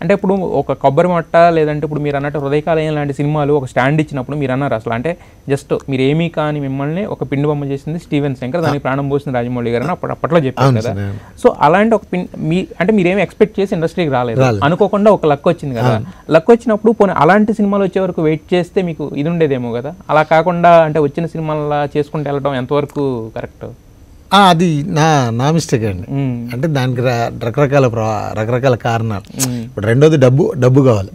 అంటే ఇప్పుడు ఒక కొబ్బరి మట్ట లేదంటే ఇప్పుడు మీరు అన్నట్టు హృదయకాలయం లాంటి సినిమాలు ఒక స్టాండ్ ఇచ్చినప్పుడు మీరు అన్నారు అసలు అంటే జస్ట్ మీరు ఏమీ కాని మిమ్మల్ని ఒక పిండి బొమ్మ చేసింది స్టీవెన్ శంకర్, దానికి ప్రాణం పోసింది రాజమౌళి గారు అని అప్పట్లో చెప్పారు కదా. సో అలాంటి ఒక అంటే మీరేమి ఎక్స్పెక్ట్ చేసి ఇండస్ట్రీకి రాలేదు, అనుకోకుండా ఒక లక్ వచ్చింది కదా. లక్ వచ్చినప్పుడు పోనీ అలాంటి సినిమాలు వచ్చే వరకు వెయిట్ చేస్తే మీకు ఇది ఉండేదేమో కదా. అలా కాకుండా అంటే వచ్చిన సినిమాలా చేసుకుంటూ వెళ్ళడం ఎంతవరకు కరెక్ట్? అది నా మిస్టేక్ అండి. అంటే దానికి రకరకాల కారణాలు. ఇప్పుడు రెండోది డబ్బు కావాలి.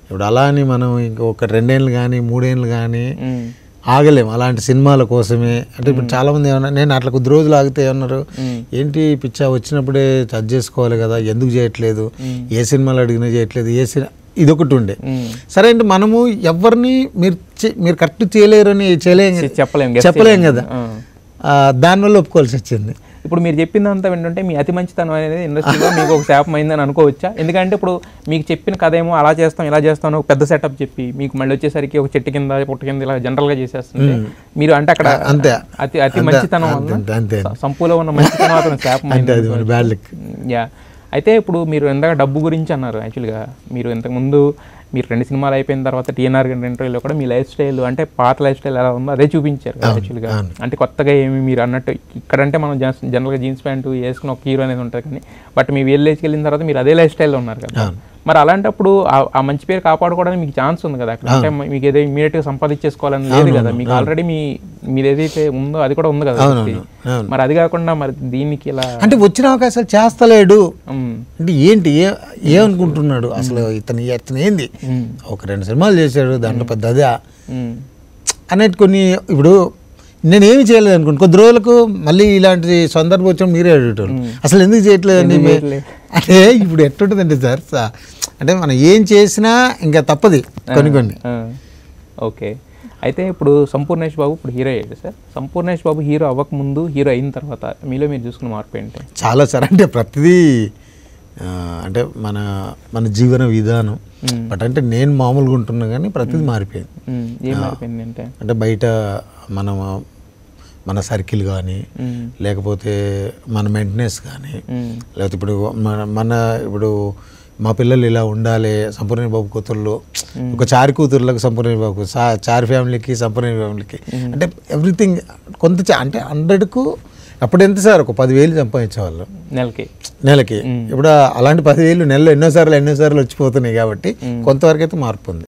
ఇప్పుడు అలా అని మనం ఇంకొక 2 ఏళ్ళు కానీ 3 ఏళ్ళు కానీ ఆగలేము అలాంటి సినిమాల కోసమే. అంటే ఇప్పుడు చాలామంది ఏమన్నా నేను అట్లా కొద్ది రోజులు ఆగితే ఏమన్నారు, ఏంటి పిచ్చా వచ్చినప్పుడే టచ్ చేసుకోవాలి కదా, ఎందుకు చేయట్లేదు, ఏ సినిమాలు అడిగినా చేయట్లేదు, ఇదొకటి ఉండే. సరే అంటే మనము ఎవరిని మీరు కరెక్ట్ చేయలేరు అని చెప్పలేం కదా, దానివల్ల ఒప్పుకోవాల్సి వచ్చింది. ఇప్పుడు మీరు చెప్పిందంతా ఏంటంటే మీ అతి మంచితనం అనేది ఇండస్ట్రీలో మీకు ఒక శాపం అయిందని అనుకోవచ్చా? ఎందుకంటే ఇప్పుడు మీకు చెప్పిన కథ ఏమో అలా చేస్తాం ఇలా చేస్తాం ఒక పెద్ద సెటప్ చెప్పి మీకు మళ్ళీ వచ్చేసరికి ఒక చెట్టు కింద పుట్ట కింద ఇలా జనరల్గా చేసేస్తుంది మీరు. అంటే అక్కడ అంతే అతి మంచితనం సంపూలో ఉన్న మంచితనం అతను శాపం. యా. అయితే ఇప్పుడు మీరు ఎంతగా డబ్బు గురించి అన్నారు. యాక్చువల్గా మీరు ఇంతకుముందు మీరు 2 సినిమాలు అయిపోయిన తర్వాత టీఎన్ఆర్ ఇంటర్వ్యూలో కూడా మీ లైఫ్ స్టైల్ అంటే పాత లైఫ్ స్టైల్ ఎలా ఉందో అదే చూపించారు యాక్చువల్గా. అంటే కొత్తగా ఏమి మీరు అన్నట్టు ఇక్కడంటే మనం జనరల్గా జీన్స్ ప్యాంటు వేసుకుని ఒక హీరో అనేది ఉంటుంది, కానీ బట్ మీ విలేజ్కి వెళ్ళిన తర్వాత మీరు అదే లైఫ్ స్టైల్లో ఉన్నారు కదా. మరి అలాంటప్పుడు ఆ మంచి పేరు కాపాడుకోవడానికి మీకు ఛాన్స్ ఉంది కదా అక్కడ. అంటే మీకు ఏదో ఇమీడియట్గా సంపాదించేసుకోవాలని లేదు కదా, మీకు ఆల్రెడీ మీరు ఏదైతే ఉందో అది కూడా ఉంది కదా. మరి అది కాకుండా మరి దీనికి ఇలా అంటే వచ్చిన అవకాశాలు చేస్తలేడు అంటే ఏంటి, ఏమనుకుంటున్నాడు అసలు ఇతను ఏంది, ఒక 2 సినిమాలు చేశాడు దాంట్లో పెద్ద అదే అనేది కొన్ని. ఇప్పుడు నేనేమి చేయలేదు అనుకోండి, కొద్ది రోజులకు మళ్ళీ ఇలాంటి సందర్భం వచ్చి మీరే అడుగుతారు అసలు ఎందుకు చేయట్లేదండి అంటే. ఇప్పుడు ఎట్టుంటుందండి సార్, అంటే మనం ఏం చేసినా ఇంకా తప్పది కొన్ని. ఓకే. అయితే ఇప్పుడు సంపూర్ణేష్ బాబు ఇప్పుడు హీరో అయ్యాడు sir. Sampoornesh Babu hero అవ్వకముందు hero అయిన తర్వాత మీలో మీరు చూసుకున్న మార్పు ఏంటి? చాలా సార్. అంటే ప్రతిదీ అంటే మన జీవన విధానం బట్ అంటే నేను మామూలుగా ఉంటున్నా కానీ ప్రతిదీ మారిపోయింది. అంటే బయట మన సర్కిల్ కానీ లేకపోతే మన మెయింటెనెన్స్ కానీ లేకపోతే ఇప్పుడు ఇప్పుడు మా పిల్లలు ఇలా ఉండాలి, సంపూర్ణ బాబు కూతుర్లు ఒక చారి కూతుర్లకు సంపూర్ణ బాబు, చారి ఫ్యామిలీకి సంపూర్ణ ఫ్యామిలీకి అంటే ఎవ్రీథింగ్ కొంత అంటే 100కు అప్పుడు ఎంత సార్ ఒక 10,000 సంపాదించేవాళ్ళు నెలకి. ఇప్పుడు అలాంటి 10,000 నెలలో ఎన్నోసార్లు వచ్చిపోతున్నాయి కాబట్టి కొంతవరకు అయితే మార్పు ఉంది.